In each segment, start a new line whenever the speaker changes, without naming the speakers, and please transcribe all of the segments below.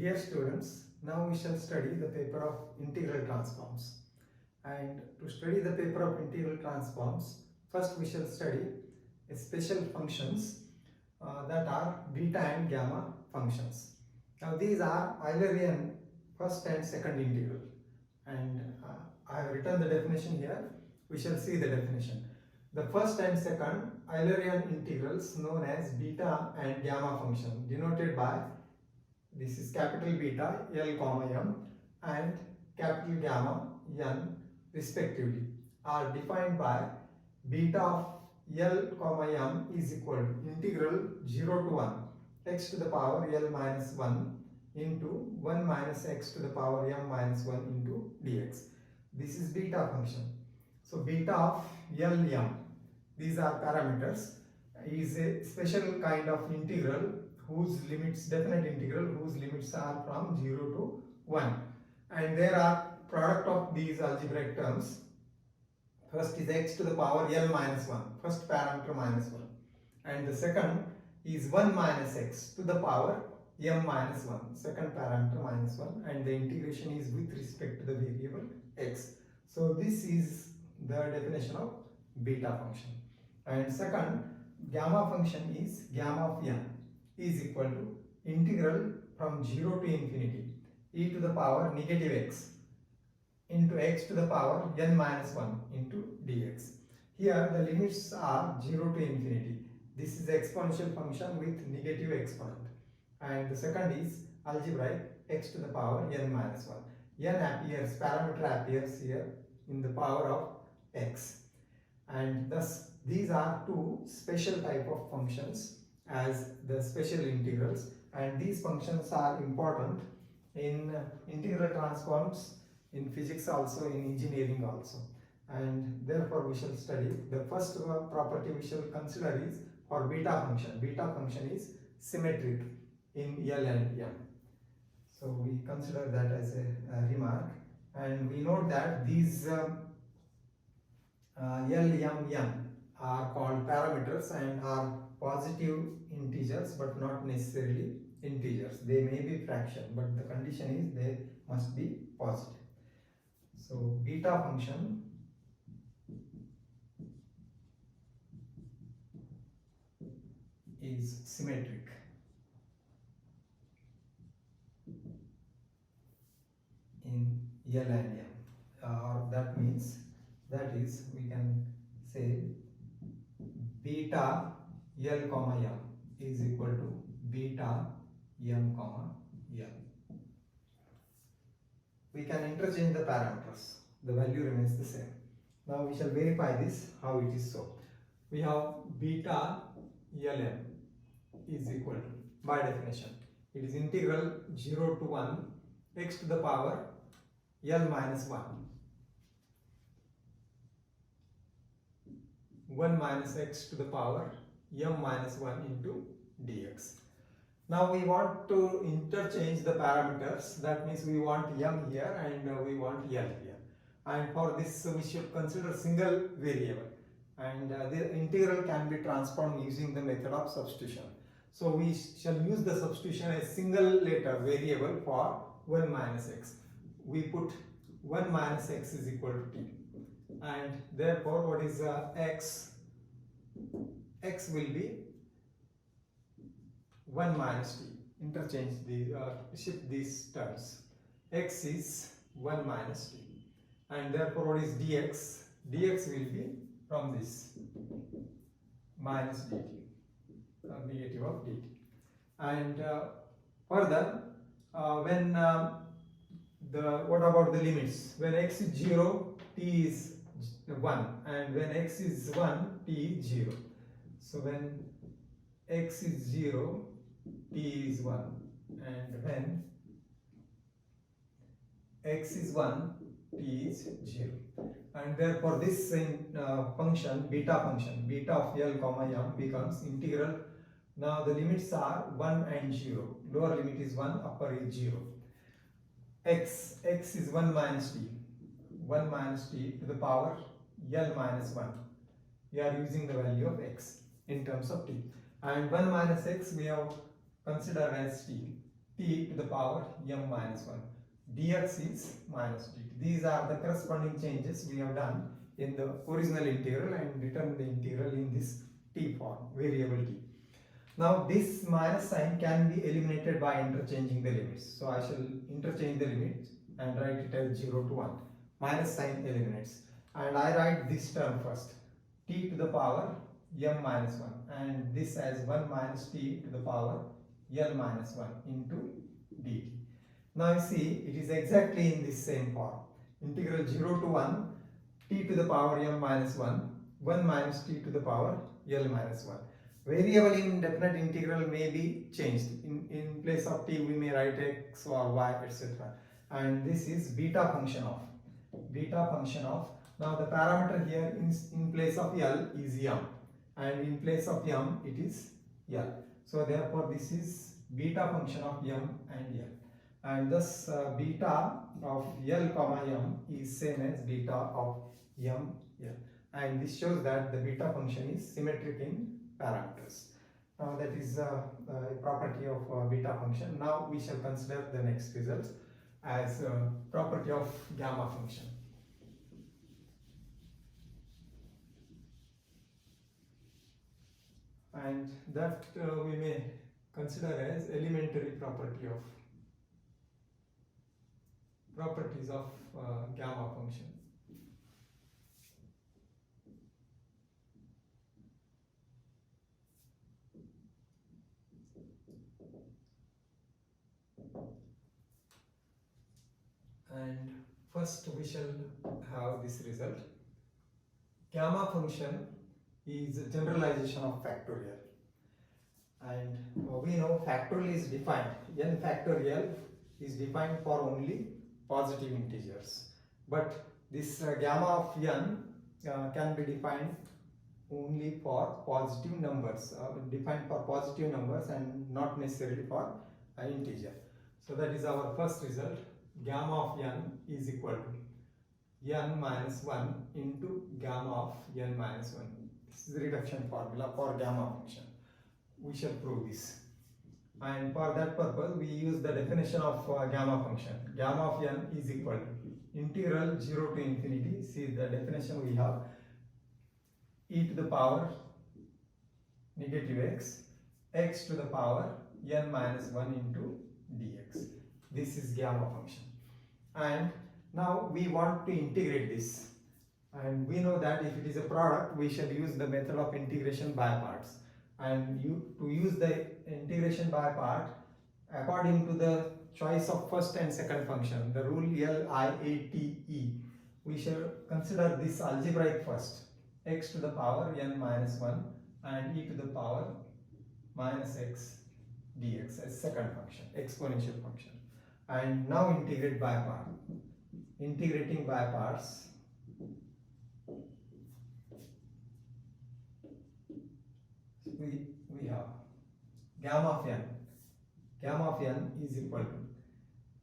Dear students, now we shall study the paper of integral transforms. And to study the paper of integral transforms, first we shall study special functions that are beta and gamma functions. Now these are Eulerian first and second integral. And I have written the definition here. We shall see the definition. The first and second Eulerian integrals known as beta and gamma function, denoted by this is capital beta L comma m and capital gamma n respectively, are defined by beta of L comma m is equal to integral 0 to 1 x to the power L minus 1 into 1 minus x to the power m minus 1 into dx. This is beta function. So beta of L m, these are parameters, is a special kind of integral whose limits, definite integral whose limits are from 0 to 1, and there are product of these algebraic terms. First is x to the power L minus 1, first parameter minus 1, and the second is 1 minus x to the power m minus 1, second parameter minus 1, and the integration is with respect to the variable x. So this is the definition of beta function. And second, gamma function is gamma of n is equal to integral from 0 to infinity e to the power negative x into x to the power n minus 1 into dx. Here the limits are 0 to infinity. This is the exponential function with negative exponent. And the second is algebraic x to the power n minus 1. N appears, parameter appears here in the power of x. And thus these are two special type of functions as the special integrals, and these functions are important in integral transforms, in physics also, in engineering also, and therefore we shall study. The first property we shall consider is for beta function. Beta function is symmetric in L and M. So we consider that as a remark, and we note that these L, M, N are called parameters and are positive integers but not necessarily integers. They may be fraction, but the condition is they must be positive. So beta function is symmetric in L and M, or that means, that is, we can say beta L comma m is equal to beta m comma l. We can interchange the parameters, the value remains the same. Now we shall verify this, how it is so. We have beta Lm is equal to, by definition, it is integral 0 to 1 x to the power L minus 1, 1 minus x to the power m minus 1 into dx. Now we want to interchange the parameters, that means we want m here and we want l here, and for this we should consider single variable, and the integral can be transformed using the method of substitution. So we shall use the substitution as single letter variable for 1 minus x. We put 1 minus x is equal to t, and therefore what is x? X will be 1 minus t. Interchange the shift these terms. X is 1 minus t, and therefore what is dx? Dx will be from this minus dt, negative of dt. And further, when what about the limits? When x is 0, t is 1, and when x is 1, t is 0. So when x is 0, t is 1, and when x is 1, t is 0. And therefore this function, beta of L comma m becomes integral. Now the limits are 1 and 0. Lower limit is 1, upper is 0. X is 1 minus t to the power L minus 1. We are using the value of x in terms of t, and 1 minus x we have considered as t. t to the power m minus 1. Dx is minus dt. These are the corresponding changes we have done in the original integral and written the integral in this t form, variable t. Now this minus sign can be eliminated by interchanging the limits. So I shall interchange the limits and write it as 0 to 1. Minus sign eliminates. And I write this term first. T to the power m minus 1 and this as 1 minus t to the power l minus 1 into dt. Now you see it is exactly in this same form. Integral 0 to 1 t to the power m minus 1, 1 minus t to the power l minus 1. Variable in definite integral may be changed. In place of t we may write x or y, etc. And this is beta function of. Now the parameter here in place of l is m and in place of m it is l. So therefore this is beta function of m and l. And thus beta of l comma m is same as beta of m l. And this shows that the beta function is symmetric in parameters. Now that is a property of beta function. Now we shall consider the next result as property of gamma function. And that we may consider as elementary properties of gamma function. And first we shall have this result. Gamma function is a generalization of factorial. And we know factorial is defined. N factorial is defined for only positive integers. But this gamma of n can be defined only for positive numbers. Defined for positive numbers and not necessarily for an integer. So that is our first result. Gamma of n is equal to n minus 1 into gamma of n minus 1. This is the reduction formula for gamma function. We shall prove this. And for that purpose, we use the definition of gamma function. Gamma of n is equal to integral 0 to infinity. See the definition we have. E to the power negative x to the power n minus 1 into dx. This is gamma function. And now we want to integrate this. And we know that if it is a product, we shall use the method of integration by parts. And to use the integration by part, according to the choice of first and second function, the rule LIATE, we shall consider this algebraic first. X to the power n minus 1 and e to the power minus x dx as second function, exponential function. And now integrate by part. Integrating by parts, we have gamma of n. Gamma of n is equal to,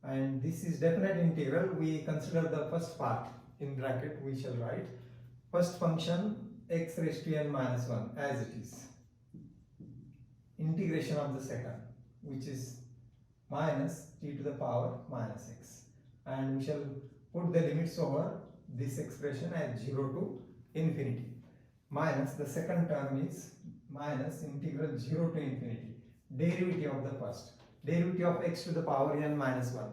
and this is definite integral. We consider the first part in bracket. We shall write first function x raised to n minus 1 as it is. Integration of the second, which is minus t to the power minus x, and we shall put the limits over this expression as 0 to infinity. Minus the second term is minus integral 0 to infinity. Derivative of the first. Derivative of x to the power n minus 1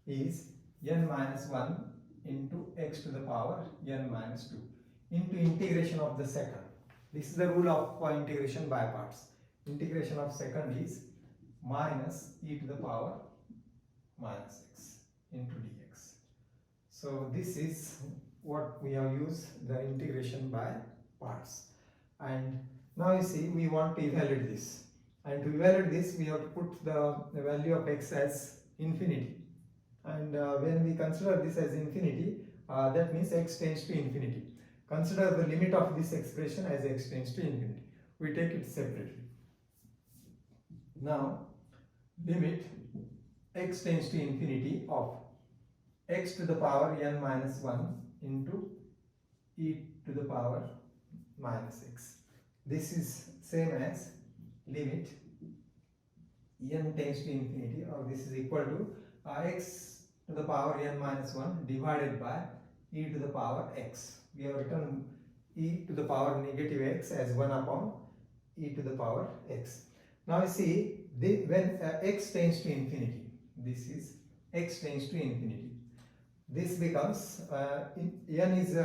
is n minus 1 into x to the power n minus 2 into integration of the second. This is the rule of integration by parts. Integration of second is minus e to the power minus x into dx. So this is what we have used, the integration by parts. And now you see we want to evaluate this. And to evaluate this, we have to put the value of x as infinity. And when we consider this as infinity, that means x tends to infinity. Consider the limit of this expression as x tends to infinity. We take it separately. Now, limit x tends to infinity of x to the power n minus 1 into e to the power minus x. This is same as limit n tends to infinity, or this is equal to x to the power n minus 1 divided by e to the power x. We have written e to the power negative x as 1 upon e to the power x. Now you see, when x tends to infinity, this is x tends to infinity, this becomes n is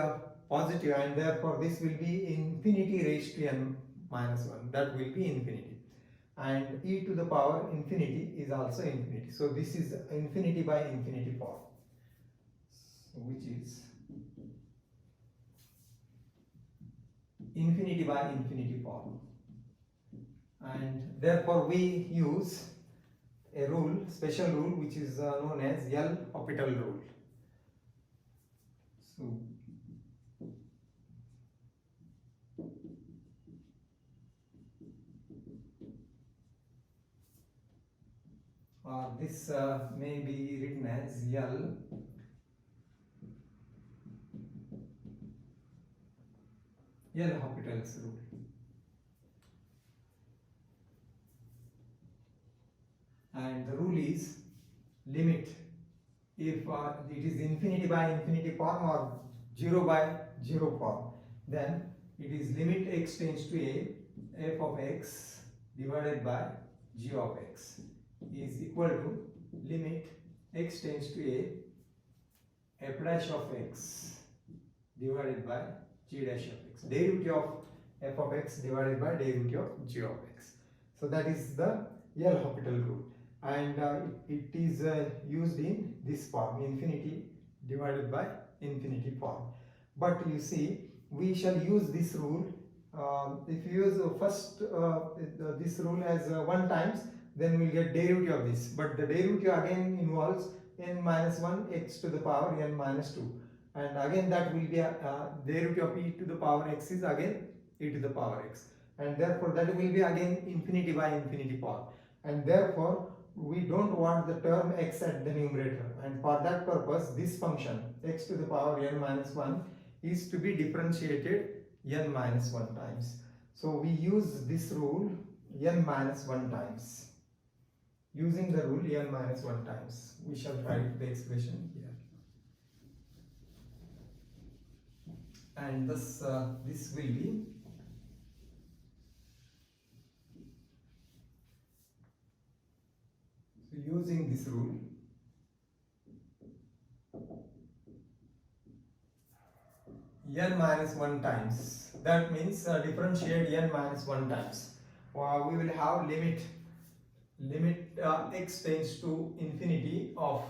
positive, and therefore this will be infinity raised to n minus 1, that will be infinity, and e to the power infinity is also infinity. So this is infinity by infinity form, so which is infinity by infinity form, and therefore we use a rule, special rule, which is known as L'Hopital rule. So this may be written as L'Hopital's rule. And the rule is limit, if it is infinity by infinity form or 0 by 0 form, then it is limit x tends to a, f of x divided by g of x is equal to limit x tends to a, f dash of x divided by g dash of x, derivative of f of x divided by derivative of g of x. So that is the L'Hopital rule, and it is used in this form, infinity divided by infinity form. But you see, we shall use this rule. If you use first this rule as 1 times, then we will get derivative of this, but the derivative again involves n minus 1 x to the power n minus 2, and again that will be derivative of e to the power x is again e to the power x, and therefore that will be again infinity by infinity form, and therefore we don't want the term x at the numerator, and for that purpose this function x to the power n minus 1 is to be differentiated n minus 1 times. So we use this rule n minus 1 times. Using the rule n minus 1 times, we shall write the expression here, and thus this will be using this rule, n minus 1 times, that means differentiate n minus 1 times. We will have limit x tends to infinity of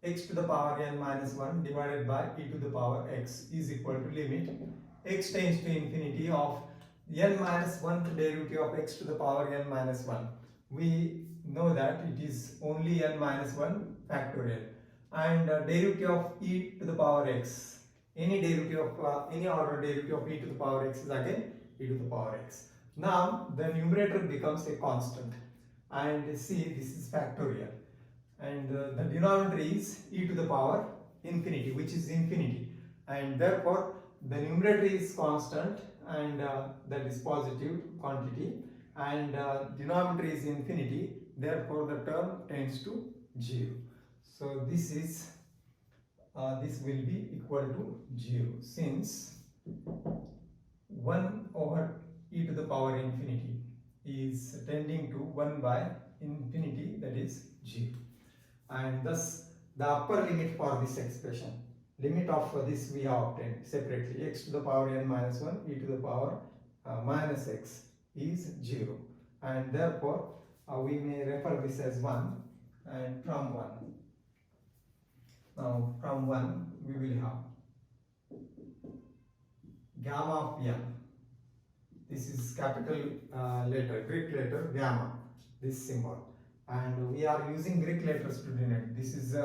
x to the power n minus 1 divided by e to the power x is equal to limit x tends to infinity of n minus 1th derivative of x to the power n minus 1. We know that it is only n minus 1 factorial, and derivative of e to the power x, any derivative of any order derivative of e to the power x is again e to the power x. Now the numerator becomes a constant, and see, this is factorial, and the denominator is e to the power infinity, which is infinity, and therefore the numerator is constant, and that is positive quantity, and denominator is infinity, therefore the term tends to 0. So this is this will be equal to 0, since 1 over e to the power infinity is tending to 1 by infinity, that is 0, and thus the upper limit for this expression, limit of this we have obtained separately, x to the power n minus 1 e to the power minus x is 0, and therefore we may refer this as 1, and from 1, now from 1 we will have gamma of n. This is capital letter, Greek letter gamma, this symbol, and we are using Greek letters to denote. This is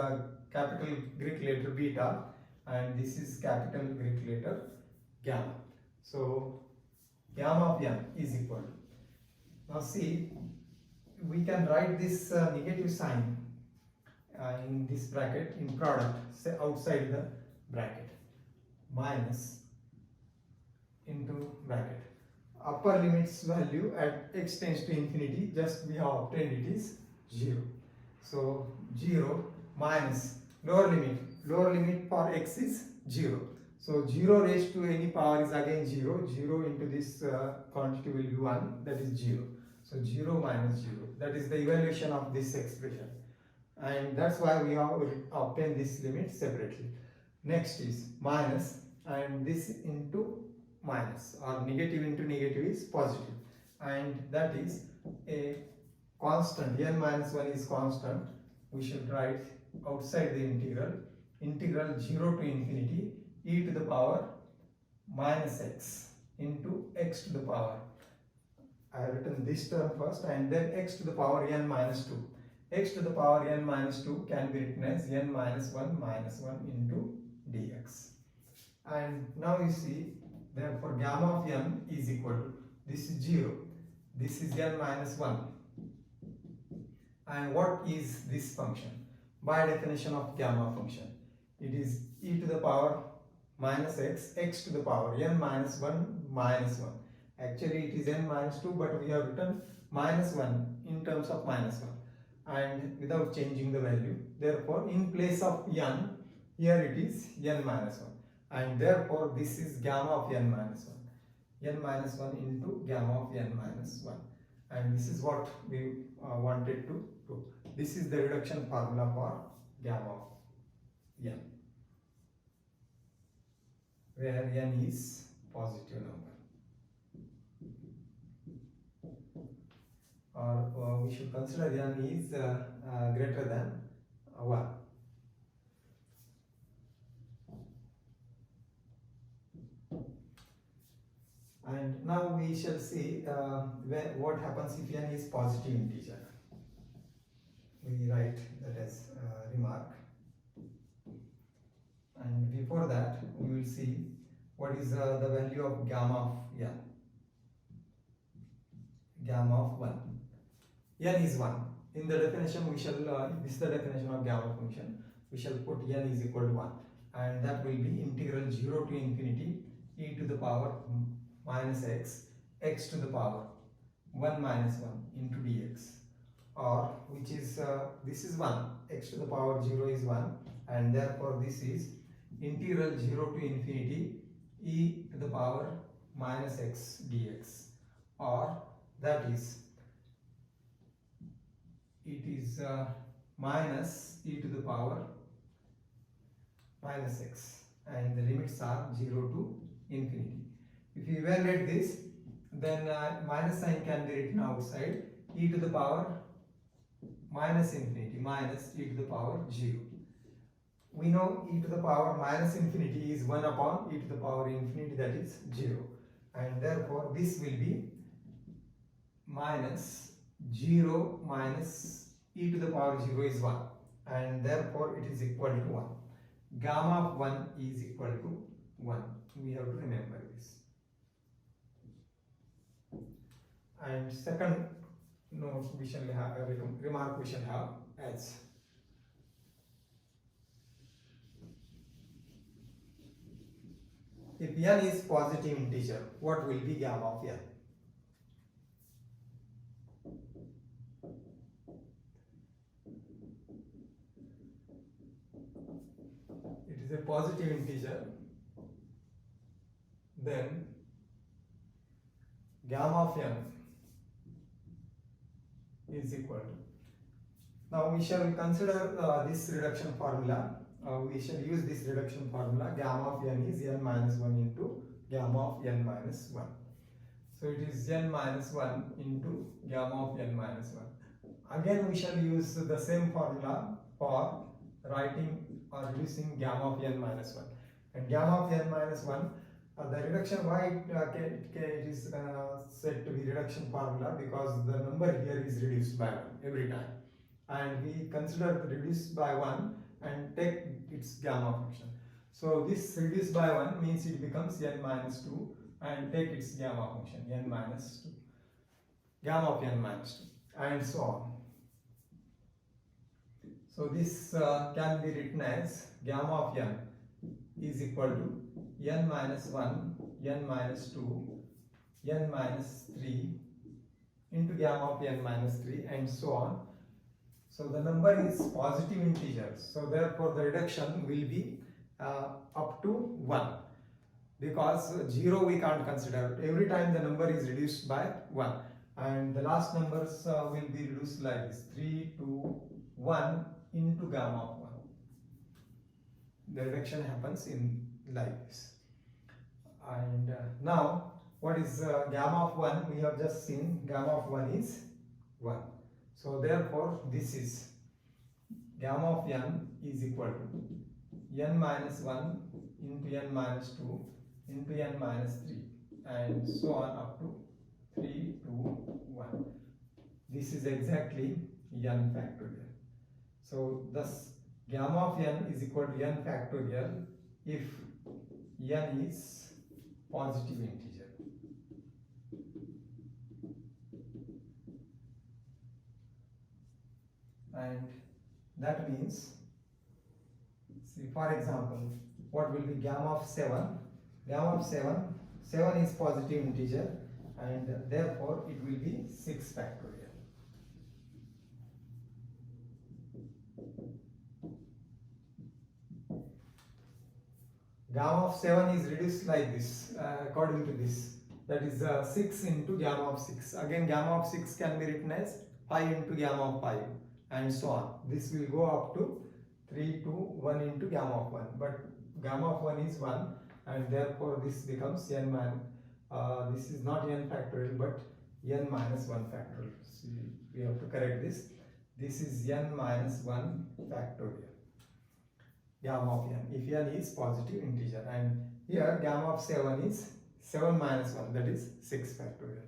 capital Greek letter beta, and this is capital Greek letter gamma. So gamma of n is equal to, now see, we can write this negative sign in this bracket, in product, say outside the bracket, minus into bracket. Upper limits value at x tends to infinity, just we have obtained, it is 0. So 0 minus lower limit for x is 0. So 0 raised to any power is again 0. 0 into this quantity will be 1, that is 0. So 0 minus 0, that is the evaluation of this expression, and that's why we have obtained this limit separately. Next is minus, and this into minus, or negative into negative is positive, and that is a constant. N minus 1 is constant. We should write outside the integral 0 to infinity e to the power minus x into x to the power. I have written this term first, and then x to the power n minus 2. X to the power n minus 2 can be written as n minus 1 into dx. And now you see, therefore gamma of n is equal to, this is 0, this is n minus 1. And what is this function? By definition of gamma function, it is e to the power minus x to the power n minus 1 minus 1. Actually it is n minus 2, but we have written minus 1 in terms of minus 1 and without changing the value. Therefore in place of n, here it is n minus 1, and therefore this is gamma of n minus 1. N minus 1 into gamma of n minus 1, and this is what we wanted to do. This is the reduction formula for gamma of n, where n is positive number, or we should consider n is greater than 1. And now we shall see what happens if n is positive integer. We write that as remark, and before that we will see what is the value of gamma of n. Gamma of 1. N is 1. In the definition we shall, this is the definition of gamma function, we shall put n is equal to 1, and that will be integral 0 to infinity e to the power minus x to the power 1 minus 1 into dx, or which is this is 1, x to the power 0 is 1, and therefore this is integral 0 to infinity e to the power minus x dx, or that is it is minus e to the power minus x, and the limits are 0 to infinity. If you evaluate this, then minus sign can be written outside, e to the power minus infinity minus e to the power 0. We know e to the power minus infinity is 1 upon e to the power infinity, that is 0, and therefore this will be minus 0 minus e to the power 0 is 1, and therefore it is equal to 1. Gamma of 1 is equal to 1. We have to remember this. And second note we shall have, remark we shall have as if n is positive integer, what will be gamma of n? It is a positive integer, then gamma of n is equal to, now we shall consider this reduction formula. We shall use this reduction formula. Gamma of n is n minus 1 into gamma of n minus 1. So it is n minus 1 into gamma of n minus 1. Again we shall use the same formula for writing or reducing gamma of n minus 1. And gamma of n minus 1, the reduction, why it is said to be reduction formula, because the number here is reduced by 1 every time, and we consider the reduced by 1 and take its gamma function. So this reduced by 1 means it becomes n minus 2, and take its gamma function n minus 2, gamma of n minus 2, and so on. So this can be written as gamma of n is equal to n minus 1, n minus 2, n minus 3 into gamma of n minus 3, and so on. So the number is positive integer. So therefore the reduction will be up to 1, because 0 we can't consider. Every time the number is reduced by 1, and the last numbers will be reduced like this: 3, 2, 1 into gamma of 1. The reduction happens in like this. And now what is gamma of 1? We have just seen gamma of 1 is 1. So therefore this is gamma of n is equal to n minus 1 into n minus 2 into n minus 3, and so on up to 3, 2, 1. This is exactly n factorial. So thus gamma of n is equal to n factorial if n is positive integer. And that means, see, for example, what will be gamma of 7? Gamma of 7 is positive integer, and therefore it will be 6 factorial. Gamma of 7 is reduced like this, according to this, that is 6 into gamma of 6. Again, gamma of 6 can be written as 5 into gamma of 5, and so on. This will go up to 3 to 1 into gamma of 1, but gamma of 1 is 1, and therefore this becomes n minus, this is not n factorial but n minus 1 factorial. So we have to correct this. This is n minus 1 factorial, gamma of n, if n is positive integer, and here gamma of 7 is 7 minus 1, that is 6 factorial.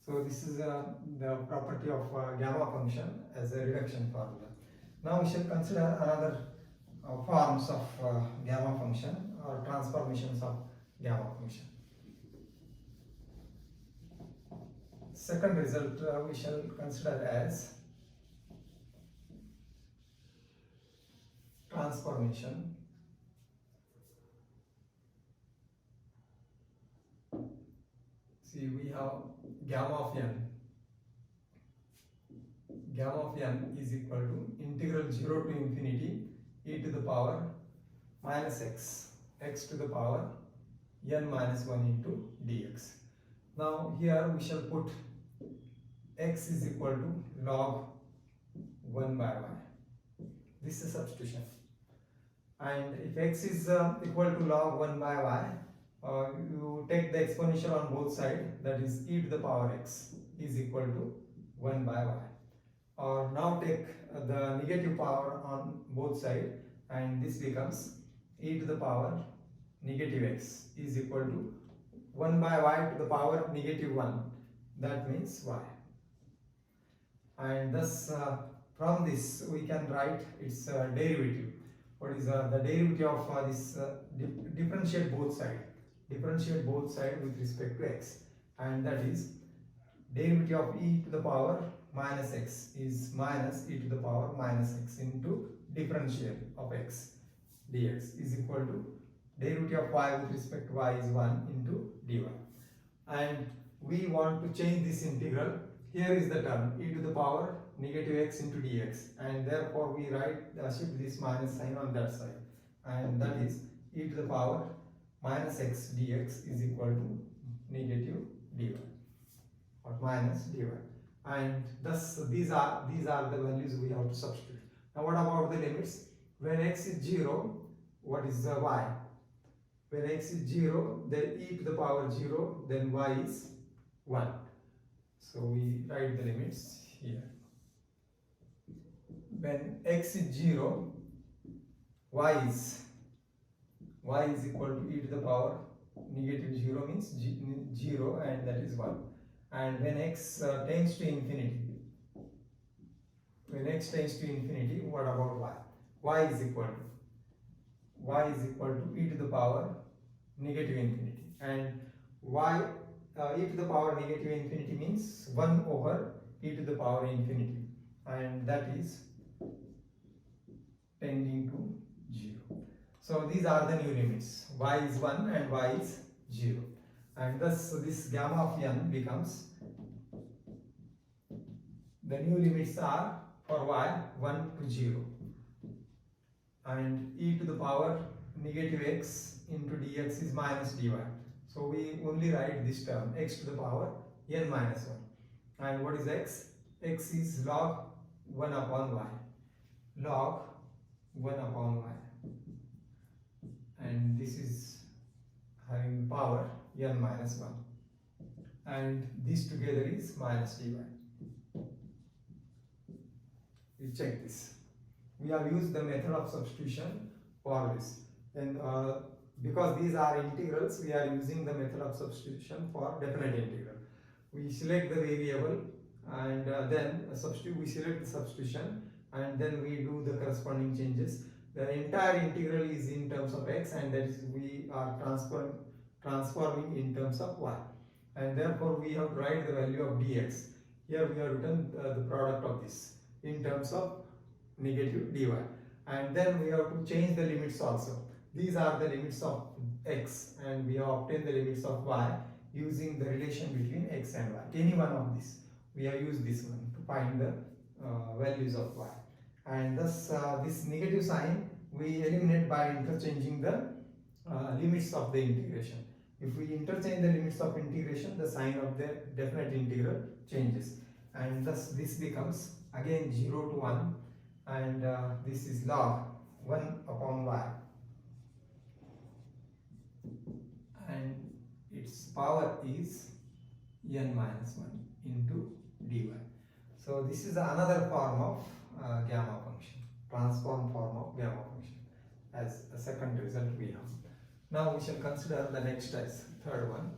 So this is the property of gamma function as a reduction formula. Now we shall consider another forms of gamma function or transformations of gamma function. Second result we shall consider as transformation See, we have gamma of n. Gamma of n is equal to integral 0 to infinity e to the power minus x to the power n minus 1 into dx. Now here we shall put x is equal to log 1 by y. This is substitution. And if x is equal to log 1 by y, you take the exponential on both sides, that is e to the power x is equal to 1 by y. Or now take the negative power on both sides, and this becomes e to the power negative x is equal to 1 by y to the power negative 1. That means y. And thus from this we can write its derivative. What is the derivative of this? Differentiate both sides. Differentiate both sides with respect to x, and that is derivative of e to the power minus x is minus e to the power minus x into differential of x dx is equal to derivative of y with respect to y is 1 into dy. And we want to change this integral. Here is the term e to the power negative x into dx, and therefore we write shift this minus sign on that side, and that is e to the power minus x dx is equal to negative dy or minus dy. And thus these are the values we have to substitute. Now what about the limits? When x is 0, what is the y? When x is 0, then e to the power 0, then y is 1. So we write the limits here. When x is 0, y is equal to e to the power negative 0 means 0, and that is 1. And when x tends to infinity, what about y? Y is equal to e to the power negative infinity, and y e to the power negative infinity means 1 over e to the power infinity, and that is tending to 0. So these are the new limits. Y is 1 and y is 0. And thus this gamma of n becomes, the new limits are for y 1 to 0, and e to the power negative x into dx is minus dy. So we only write this term x to the power n minus 1. And what is x? X is log 1 upon y. Log 1 upon y. And this is having power n minus 1. And this together is minus dy. We check this. We have used the method of substitution for this. And because these are integrals, we are using the method of substitution for definite integral. We select the variable and then substitute. We select the substitution and then we do the corresponding changes. The entire integral is in terms of x, and that is we are transforming in terms of y. And therefore we have to write the value of dx. Here we have written the product of this in terms of negative dy. And then we have to change the limits also. These are the limits of x, and we have obtained the limits of y using the relation between x and y. Any one of these. We have used this one to find the values of y. And thus this negative sign we eliminate by interchanging the limits of the integration. If we interchange the limits of integration, the sign of the definite integral changes. And thus this becomes again 0 to 1, and this is log 1 upon y. And its power is n minus 1 into dy. So this is another form of gamma function, transform form of gamma function, as a second result we have. Now we shall consider the next as third one.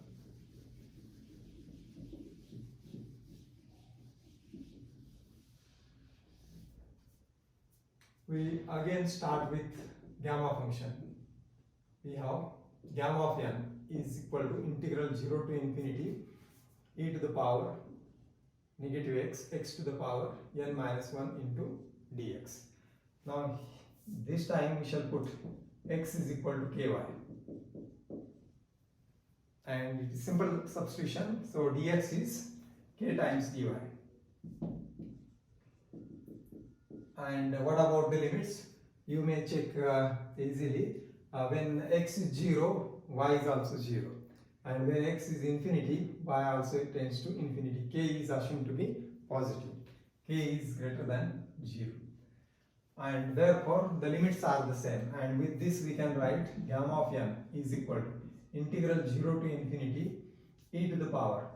We again start with gamma function. We have gamma of n is equal to integral 0 to infinity e to the power negative x to the power n minus 1 into dx. Now this time we shall put x is equal to ky, and it is simple substitution, so dx is k times dy. And what about the limits? You may check easily. When x is 0, y is also 0, and when x is infinity, y also tends to infinity. K is assumed to be positive. K is greater than 0, and therefore the limits are the same. And with this we can write gamma of n is equal to integral 0 to infinity e to the power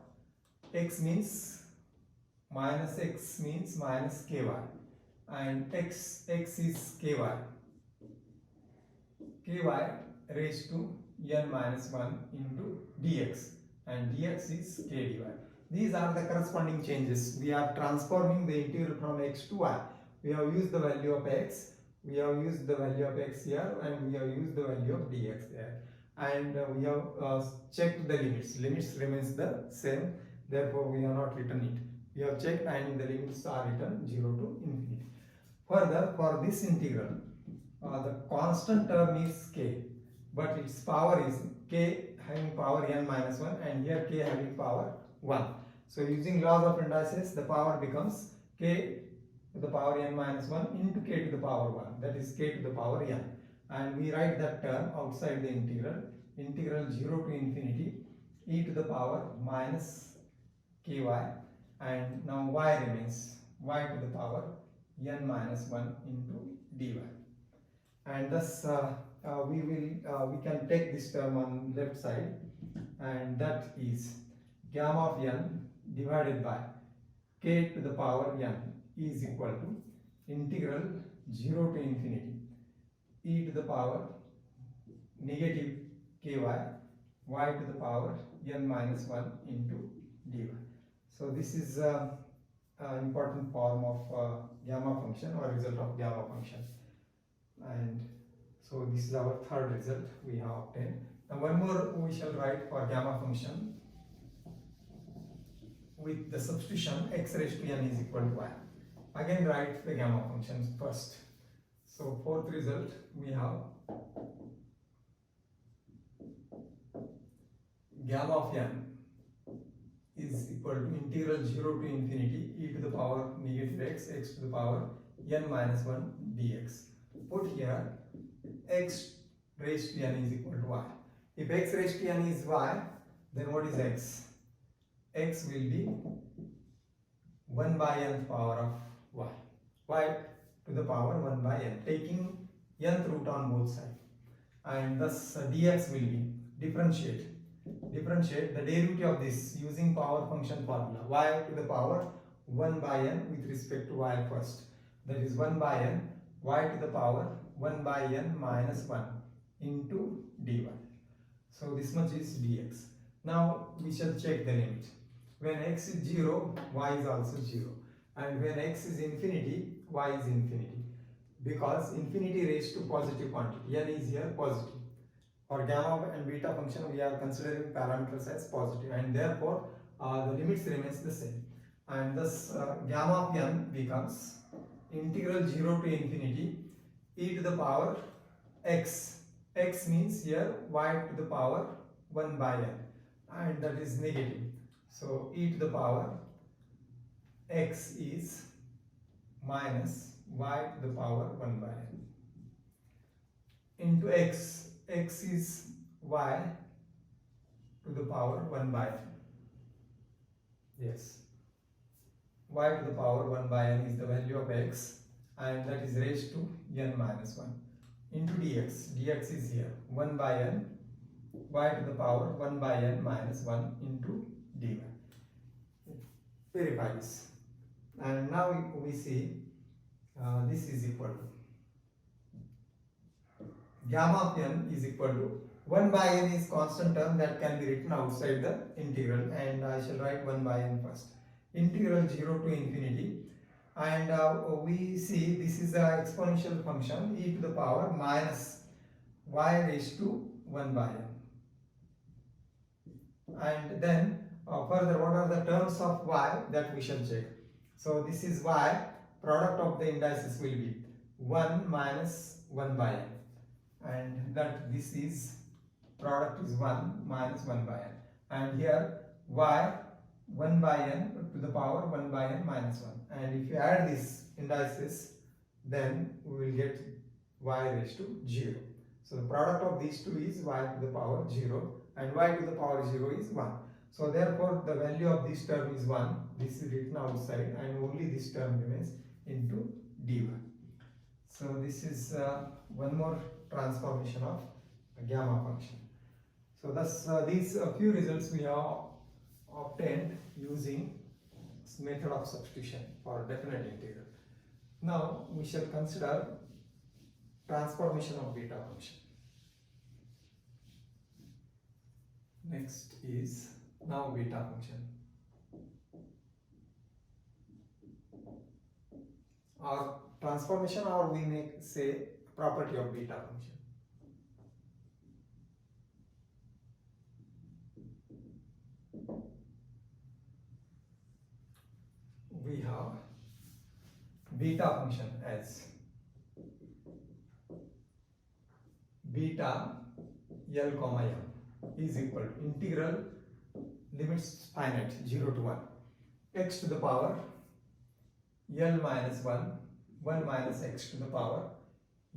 x means minus ky, and x is ky raised to n minus 1 into dx, and dx is k dy. These are the corresponding changes. We are transforming the integral from x to y. We have used the value of x, we have used the value of x here, and we have used the value of dx there. And we have checked the limits. Limits remains the same, therefore we have not written it. We have checked and the limits are written 0 to infinity. Further, for this integral, the constant term is k, but its power is k having power n minus 1, and here k having power 1. So using laws of indices, the power becomes k to the power n minus 1 into k to the power 1, that is k to the power n. And we write that term outside the integral 0 to infinity e to the power minus ky, and now y remains y to the power n minus 1 into dy. And thus we can take this term on left side, and that is gamma of n divided by k to the power n is equal to integral 0 to infinity e to the power negative ky y to the power n minus 1 into dy. So this is an important form of gamma function, or result of gamma function. And so this is our third result we have obtained. Now one more we shall write for gamma function with the substitution x raised to n is equal to y. Again write the gamma functions first. So fourth result we have gamma of n is equal to integral 0 to infinity e to the power negative x to the power n minus 1 dx. Put here x raised to n is equal to y. If x raised to n is y, then what is x? X will be 1 by n power of y. Y to the power 1 by n, taking nth root on both sides. And thus dx will be differentiate the derivative of this using power function formula, y to the power 1 by n with respect to y first, that is 1 by n y to the power 1 by n minus 1 into dy. So this much is dx. Now we shall check the limit. When x is 0, y is also 0, and when x is infinity, y is infinity, because infinity raised to positive quantity, n is here positive. For gamma and beta function, we are considering parameters as positive, and therefore the limits remains the same. And thus gamma of n becomes integral 0 to infinity e to the power x. X means here y to the power 1 by n, and that is negative. So e to the power x is minus y to the power 1 by n into x. X is y to the power 1 by n. Yes, y to the power 1 by n is the value of x, and that is raised to n minus 1 into dx. Dx is here 1 by n, y to the power 1 by n minus 1 into dy. Verify this, and now we see this is equal to gamma of n is equal to 1 by n is constant term that can be written outside the integral, and I shall write 1 by n first. Integral 0 to infinity, and we see this is an exponential function e to the power minus y raised to 1 by n. And then further, what are the terms of y that we shall check? So this is y, product of the indices will be 1 minus 1 by n, and that this is product is 1 minus 1 by n, and here y 1 by n to the power 1 by n minus 1, and if you add these indices, then we will get y raised to 0. So the product of these two is y to the power 0, and y to the power 0 is 1. So therefore the value of this term is 1. This is written outside, and only this term remains into dy. So this is one more transformation of a gamma function. So thus these few results we have obtained using this method of substitution for definite integral. Now we shall consider transformation of beta function. Next is now beta function, or transformation, or we may say property of beta function. We have beta function as beta L comma m is equal to integral limits finite 0 to 1 x to the power L minus 1 minus x to the power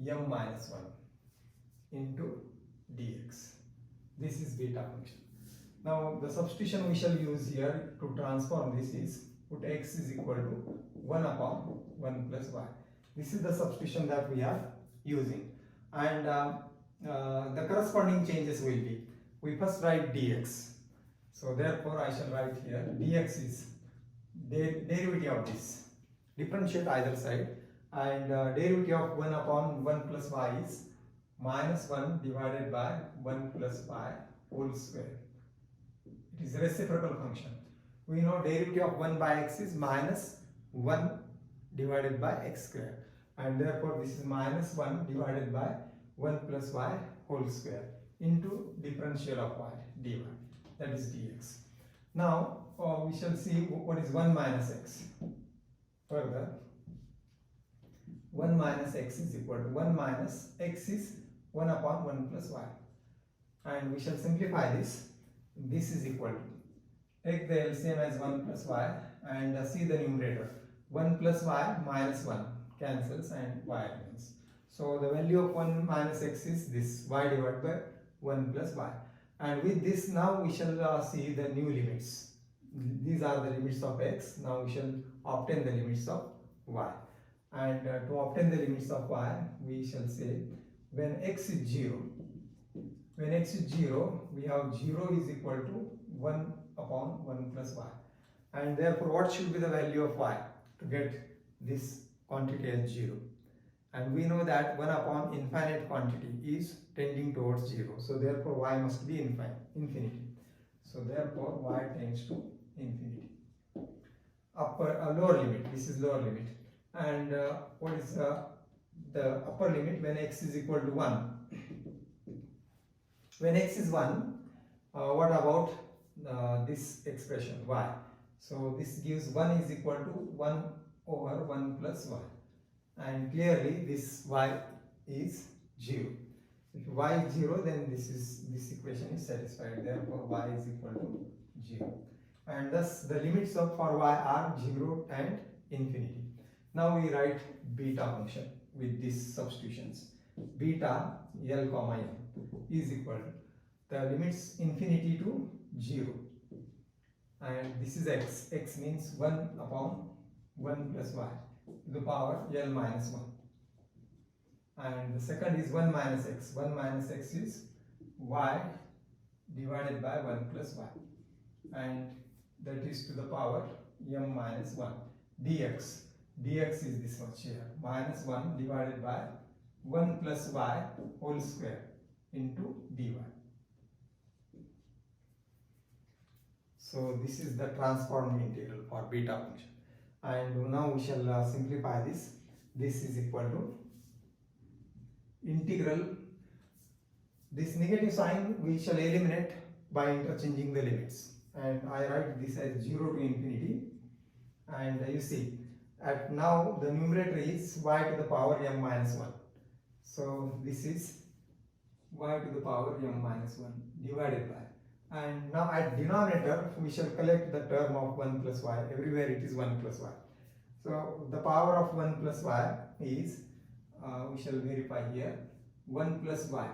m minus 1 into dx. This is beta function. Now the substitution we shall use here to transform this is put x is equal to 1 upon 1 plus y. This is the substitution that we are using, and the corresponding changes will be, we first write dx. So therefore I shall write here dx is derivative of this, differentiate either side, and derivative of 1 upon 1 plus y is minus 1 divided by 1 plus y whole square. It is a reciprocal function. We know derivative of 1 by x is minus 1 divided by x square, and therefore this is minus 1 divided by 1 plus y whole square into differential of y dy, that is dx. Now we shall see what is 1 minus x. Further, 1 minus x is equal to 1 minus x is 1 upon 1 plus y, and we shall simplify this. This is equal to take the LCM as 1 plus y and see the numerator. 1 plus y minus 1 cancels and y remains. So the value of 1 minus x is this, y divided by 1 plus y. And with this now we shall see the new limits. These are the limits of x. Now we shall obtain the limits of y. And to obtain the limits of y, we shall say when x is 0, we have 0 is equal to 1 upon 1 plus y. And therefore what should be the value of y to get this quantity as 0? And we know that 1 upon infinite quantity is tending towards 0. So therefore y must be infinity. So therefore y tends to infinity. Lower limit, this is lower limit. And what is the upper limit when x is equal to 1? When x is 1, what about this expression y? So this gives 1 is equal to 1 over 1 plus y. And clearly this y is 0. If y is 0, then this equation is satisfied. Therefore y is equal to 0. And thus the limits for y are 0 and infinity. Now we write beta function with these substitutions. Beta L comma M is equal to the limits infinity to 0. And this is x. X means 1 upon 1 plus y to the power L minus 1. And the second is 1 minus x. 1 minus x is y divided by 1 plus y. And that is to the power m minus 1 dx. Dx is this much here, minus 1 divided by 1 plus y whole square into dy. So this is the transformed integral for beta function. And now we shall simplify this. This is equal to integral. This negative sign we shall eliminate by interchanging the limits. And I write this as 0 to infinity. And you see, at now the numerator is y to the power m minus 1. So this is y to the power m minus 1 divided by. And now at denominator we shall collect the term of 1 plus y. Everywhere it is 1 plus y. So the power of 1 plus y is, we shall verify here, 1 plus y.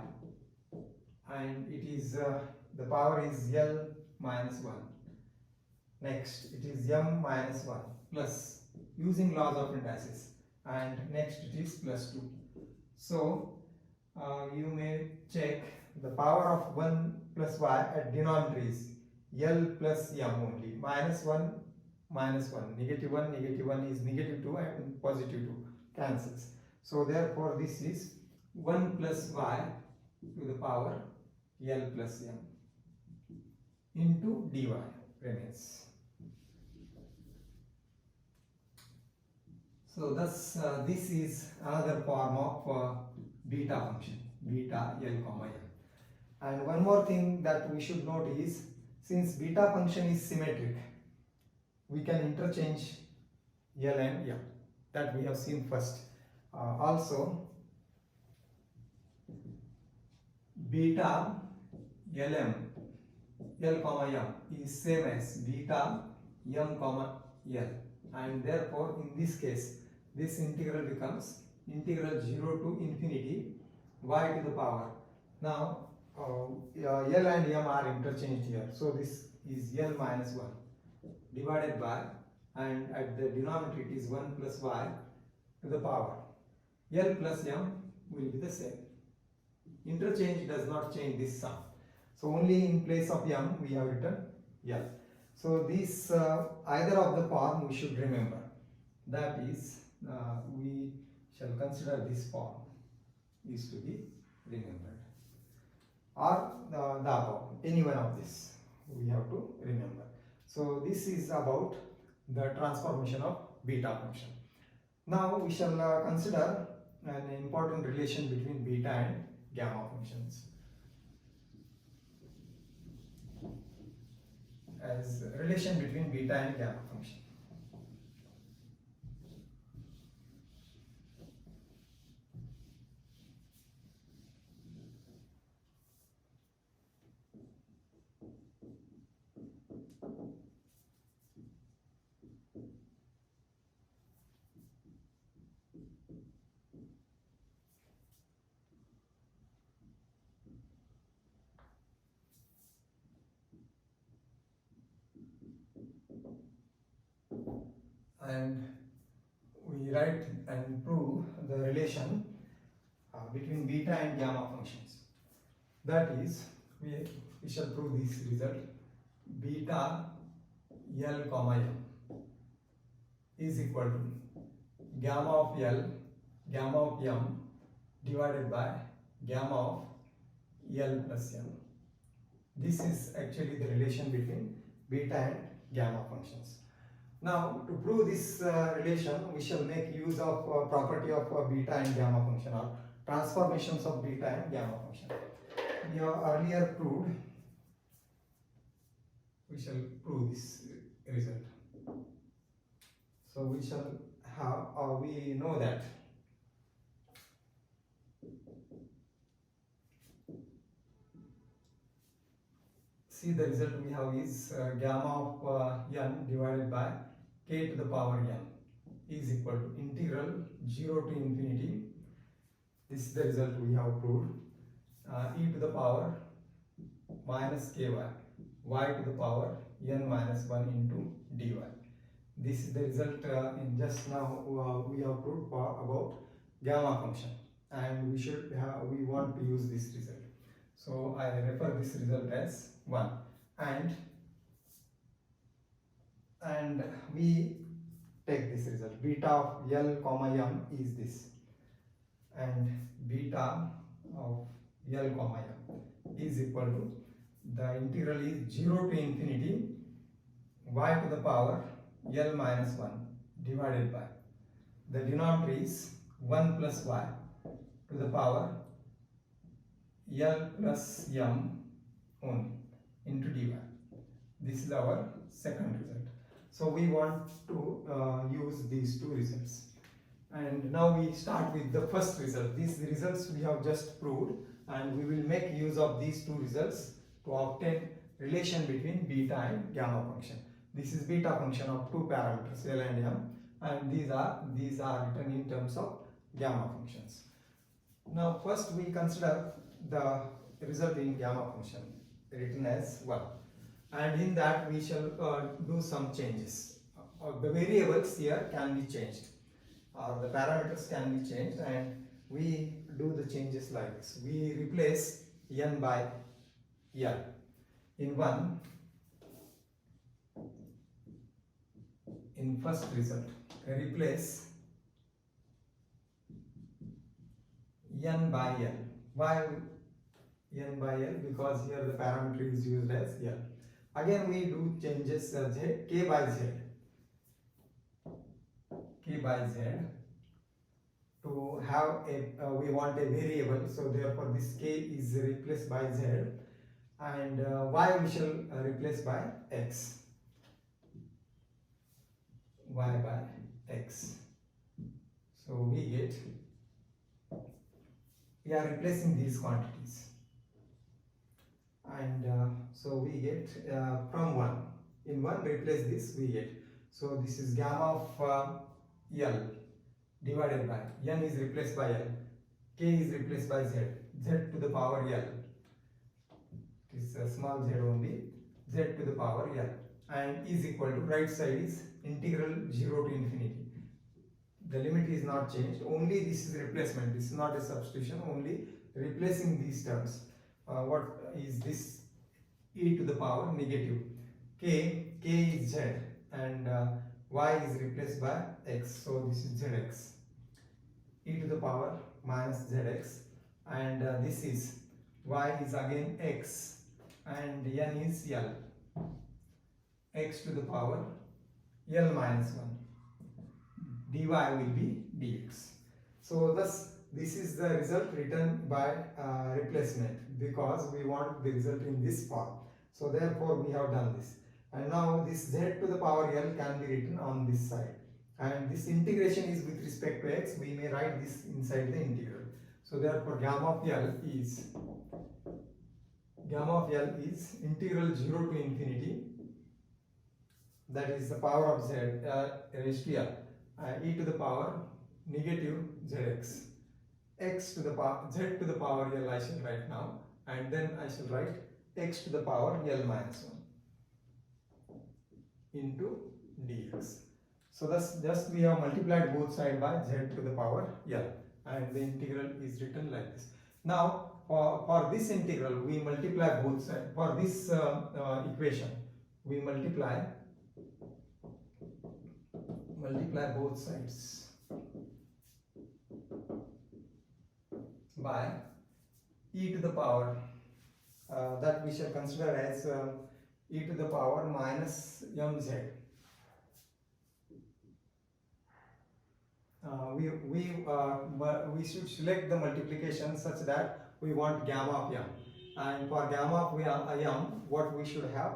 And it is, the power is L minus 1. Next it is m minus 1 plus, using laws of indices, and next it is plus 2. So you may check the power of 1 plus y at denominator is L plus m only. Minus 1 minus 1, negative 1 is negative 2 and positive 2 cancels. So therefore this is 1 plus y to the power L plus m into dy remains. So thus this is another form of beta function, beta L comma M. And one more thing that we should note is, since beta function is symmetric, we can interchange L and M, that we have seen first. Also beta Lm, L comma M is same as beta M comma L, and therefore in this case this integral becomes integral 0 to infinity y to the power. Now L and M are interchanged here, so this is L minus 1 divided by, and at the denominator it is 1 plus y to the power. L plus M will be the same. Interchange does not change this sum. So only in place of M we have written L. So this either of the form we should remember. That is, we shall consider this form is to be remembered, or the above, any one of this we have to remember. So this is about the transformation of beta function. Now we shall consider an important relation between beta and gamma functions, as relation between beta and gamma function. and we write and prove the relation between beta and gamma functions. That is, we shall prove this result: beta L comma M is equal to gamma of L, gamma of M divided by gamma of L plus M. This is actually the relation between beta and gamma functions. Now, to prove this relation, we shall make use of property of beta and gamma function, or transformations of beta and gamma function. We have earlier proved, we shall prove this result. So we shall have, or we know that see the result we have is gamma of n divided by k to the power n is equal to integral 0 to infinity. This is the result we have proved. E to the power minus ky, y to the power n minus 1 into dy. This is the result in just now we have proved about gamma function, and we want to use this result. So I refer this result as 1, and we take this result. Beta of L comma M is this, and beta of L comma M is equal to, the integral is 0 to infinity y to the power L minus 1 divided by, the denominator is 1 plus y to the power L plus M only into dy. This is our second result. So we want to use these two results. And now we start with the first result. These results we have just proved, and we will make use of these two results to obtain relation between beta and gamma function. This is beta function of two parameters L and M, and these are written in terms of gamma functions. Now first we consider the result in gamma function written as 1, and in that we shall do some changes. The variables here can be changed, or the parameters can be changed, and we do the changes like this. We replace n by L. In first result, replace n by L. Why n by L? Because here the parameter is used as L. Again we do changes k by z to have a we want a variable, so therefore this k is replaced by z, and y we shall replace by x, y by x. So we are replacing these quantities, and so we get from 1, in 1 replace this, we get, so this is gamma of L divided by, n is replaced by L, k is replaced by z, z to the power L, it is a small z only, z to the power L, and is equal to, right side is integral 0 to infinity. The limit is not changed, only this is replacement, this is not a substitution, only replacing these terms. What is this? E to the power negative, k is z, and y is replaced by x, so this is zx, e to the power minus zx, and this is, y is again x, and n is L, x to the power L minus 1, dy will be dx. So thus this is the result written by replacement, because we want the result in this form. So therefore we have done this. And now this z to the power L can be written on this side. And this integration is with respect to x. We may write this inside the integral. So therefore gamma of L is integral 0 to infinity, that is the power of z raised to L, e to the power negative zx, x to the power, z to the power L I shall write now, and then I shall write x to the power L minus 1 into dx. So thus just we have multiplied both sides by z to the power l, and the integral is written like this. Now for this integral we multiply both sides. For this equation we multiply both sides by e to the power that we shall consider as e to the power minus mz. We should select the multiplication such that we want gamma of m, and for gamma of m what we should have,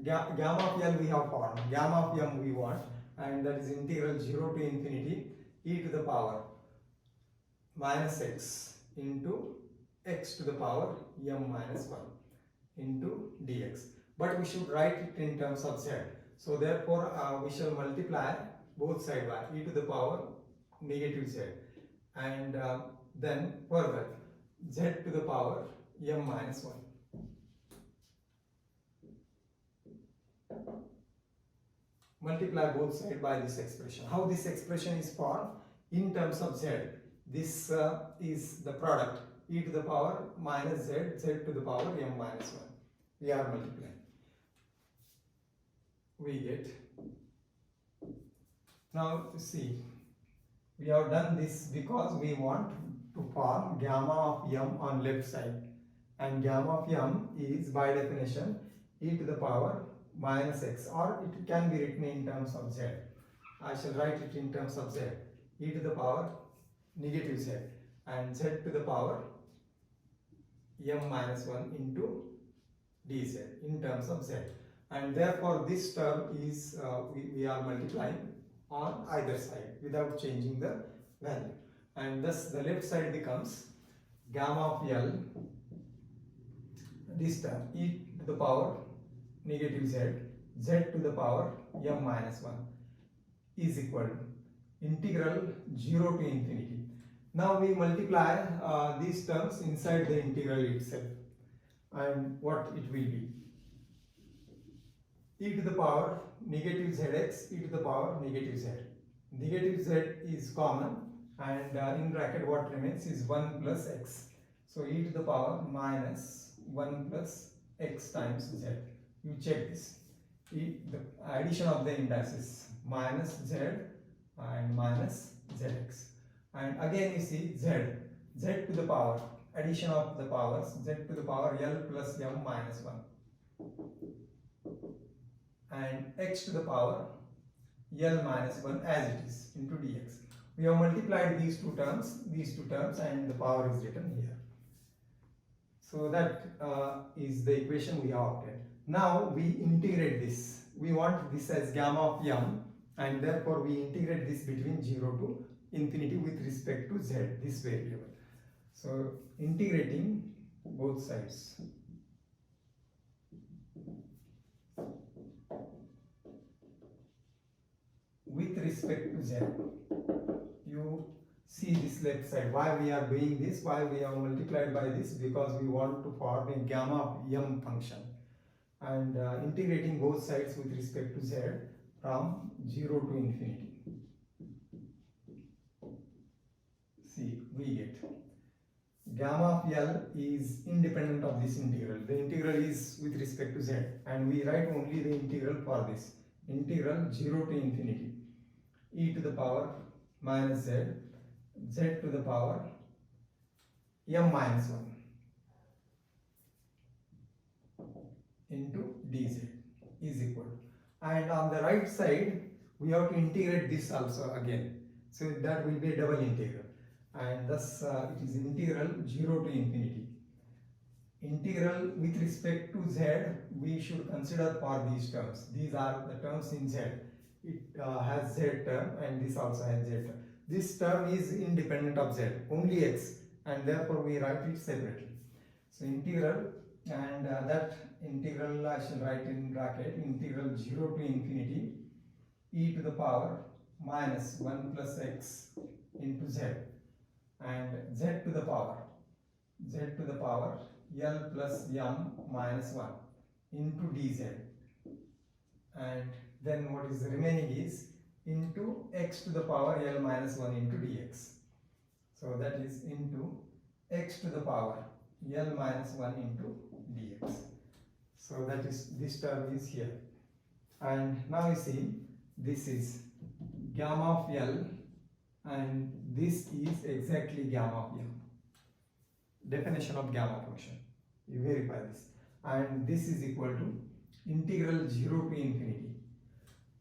gamma of l we have formed, gamma of m we want, and that is integral 0 to infinity e to the power minus x into x to the power m minus 1 into dx, but we should write it in terms of z. So therefore we shall multiply both sides by e to the power negative z, and then further z to the power m minus 1. Multiply both sides by this expression. How this expression is formed? In terms of z, this is the product e to the power minus z, z to the power m minus 1. We are multiplying. We get, now see, we have done this because we want to form gamma of m on left side, and gamma of m is by definition e to the power minus x, or it can be written in terms of z. I shall write it in terms of z, e to the power negative z, and z to the power m minus 1 into dz in terms of z, and therefore this term is we are multiplying on either side without changing the value, and thus the left side becomes gamma of l, this term e to the power negative z, z to the power m minus 1 is equal to integral 0 to infinity. Now we multiply these terms inside the integral itself, and what it will be, e to the power negative zx e to the power negative z. Negative z is common, and in bracket what remains is 1 plus x. So e to the power minus 1 plus x times z. You check this. The addition of the indices minus z and minus zx. And again you see z to the power, addition of the powers, z to the power l plus m minus 1, and x to the power l minus 1 as it is into dx. We have multiplied these two terms, and the power is written here. So that is the equation we have obtained. Now we integrate this. We want this as gamma of m, and therefore we integrate this between 0 to infinity with respect to z, this variable. So integrating both sides. With respect to z, you see this left side. Why we are doing this? Why we have multiplied by this? Because we want to form a gamma of m function, and integrating both sides with respect to z from 0 to infinity. See, we get gamma of l is independent of this integral. The integral is with respect to z, and we write only the integral for this. Integral 0 to infinity e to the power minus z, z to the power m minus 1 into dz is equal to, and on the right side we have to integrate this also again, so that will be a double integral, and thus it is integral 0 to infinity. Integral with respect to z we should consider for these terms. These are the terms in z. It has z term, and this also has z term. This term is independent of z, only x, and therefore we write it separately. So integral, and that integral I shall write in bracket, integral 0 to infinity e to the power minus 1 plus x into z, and z to the power l plus m minus 1 into dz, and then what is remaining is into x to the power L minus 1 into dx. So that is into x to the power L minus 1 into dx. So that is, this term is here. And now you see, this is gamma of L and this is exactly gamma of M. Definition of gamma function. You verify this. And this is equal to integral 0 to infinity.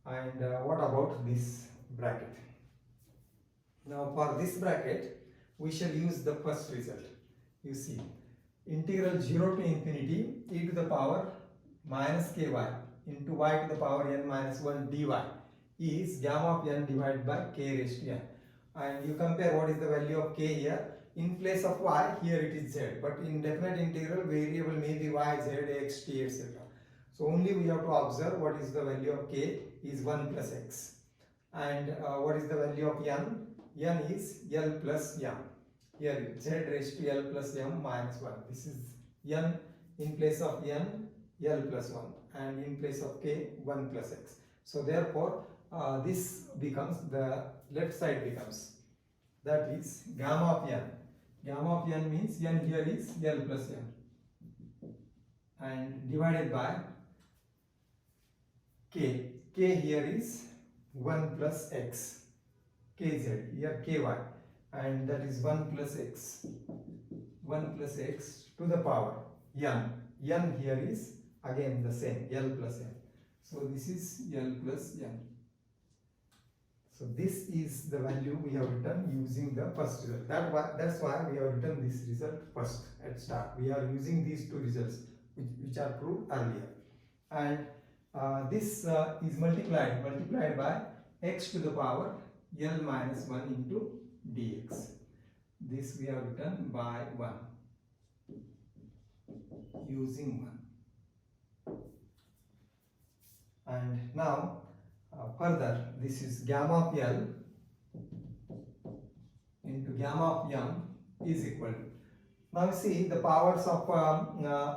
And what about this bracket? Now for this bracket, we shall use the first result. You see, integral 0 to infinity e to the power minus ky into y to the power n minus 1 dy is gamma of n divided by k raised to n. And you compare what is the value of k here. In place of y, here it is z. But in definite integral, variable may be y, z, x, t, etc. So only we have to observe what is the value of k is 1 plus x. And what is the value of n? N is L plus m. Here z raised to L plus m minus 1. This is n in place of n, L plus 1. And in place of k, 1 plus x. So therefore, this becomes, the left side becomes, that is gamma of n. Gamma of n means n here is L plus m. And divided by k. K here is 1 plus x. Kz, here ky. And that is 1 plus x. 1 plus x to the power n. N here is again the same, L plus m. So this is L plus m. So this is the value we have written using the first result. That's why we have written this result first at start. We are using these two results which are proved earlier. And this is multiplied by x to the power L minus 1 into dx. This we have written by 1, using 1. And now further, this is gamma of L into gamma of m is equal to. Now see the powers of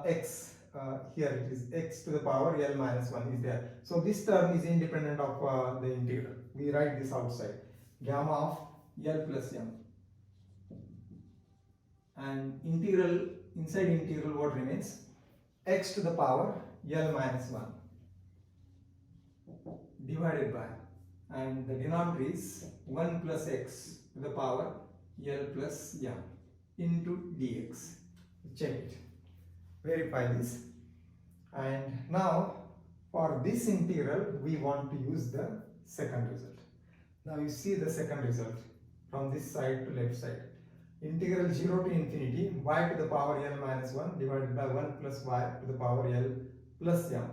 x, here it is x to the power L minus 1 is there. So this term is independent of the integral. We write this outside. Gamma of L plus m. And integral, inside integral what remains? X to the power L minus 1 divided by, and the denominator is 1 plus x to the power L plus m into dx. Check it. Verify this. And now for this integral we want to use the second result. Now you see the second result from this side to left side. Integral 0 to infinity y to the power L minus 1 divided by 1 plus y to the power L plus m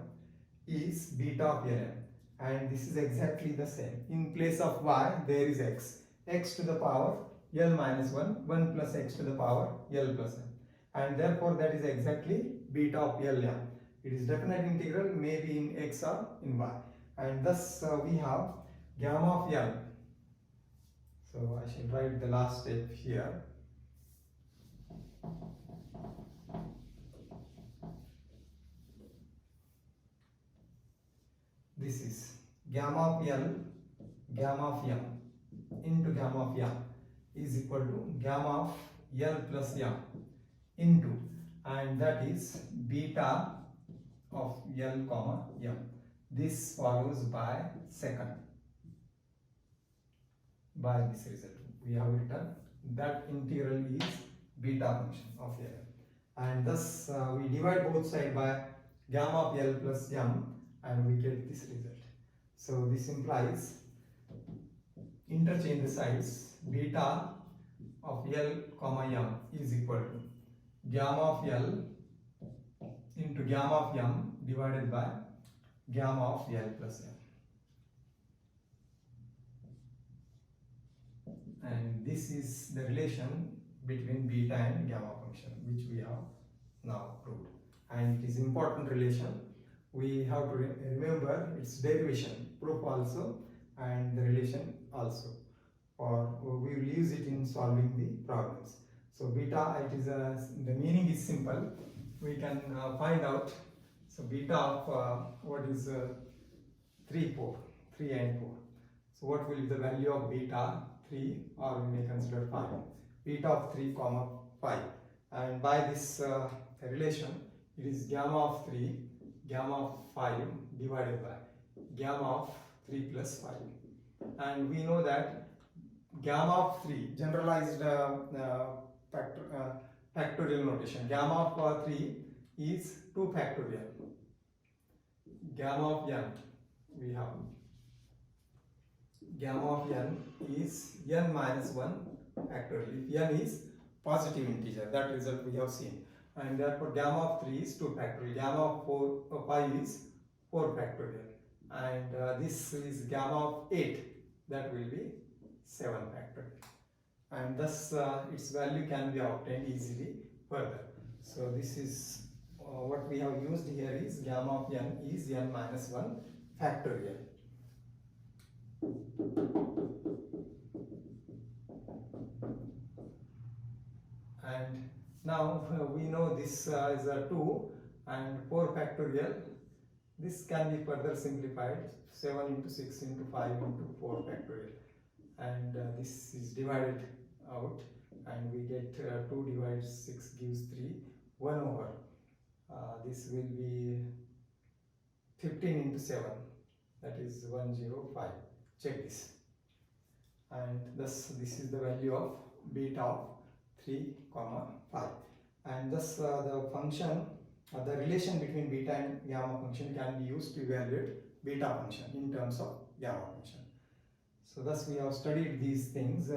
is beta of Lm. And this is exactly the same. In place of y, there is x. X to the power L minus 1, 1 plus x to the power L plus m. And therefore that is exactly beta of Lm. It is definite integral, maybe in x or in y. And thus we have gamma of L. So I shall write the last step here. This is gamma of L, gamma of m into gamma of m is equal to gamma of L plus m into, and that is beta of L comma m. This follows by second, by this result. We have written that integral is beta function of L. And thus we divide both sides by gamma of L plus m and we get this result. So this implies, interchange the sides, beta of L comma m is equal to gamma of L into gamma of m divided by gamma of L plus m. And this is the relation between beta and gamma function which we have now proved. And it is important relation. We have to remember its derivation, proof also, and the relation also. Or we will use it in solving the problems. So beta, it is the meaning is simple. We can find out. So beta of what is 3 and 4. So what will be the value of beta 3, or we may consider 5? Beta of 3 comma 5. And by this relation, it is gamma of 3, gamma of 5 divided by gamma of 3 plus 5. And we know that gamma of 3, generalized factorial notation, gamma of 3 is 2 factorial. Gamma of n, we have gamma of n is n minus 1 factorial. If n is positive integer, that result we have seen. And therefore gamma of 3 is 2 factorial. Gamma of 5 is 4 factorial. And this is gamma of 8, that will be 7 factorial. And thus its value can be obtained easily further. So this is what we have used here is gamma of n is n minus 1 factorial. And now we know this is a 2 and 4 factorial. This can be further simplified, 7 into 6 into 5 into 4 factorial. And this is divided out, and we get 2 divided 6 gives 3, 1 over. This will be 15 into 7, that is 105. Check this. And thus this is the value of beta of 3 comma 5. And thus the function, the relation between beta and gamma function can be used to evaluate beta function in terms of gamma function. So thus we have studied these things,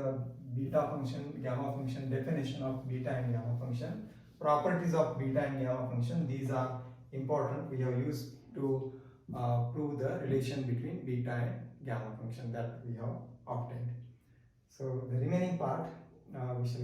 beta function, gamma function, definition of beta and gamma function, properties of beta and gamma function. These are important. We have used to prove the relation between beta and gamma function that we have obtained. So the remaining part we shall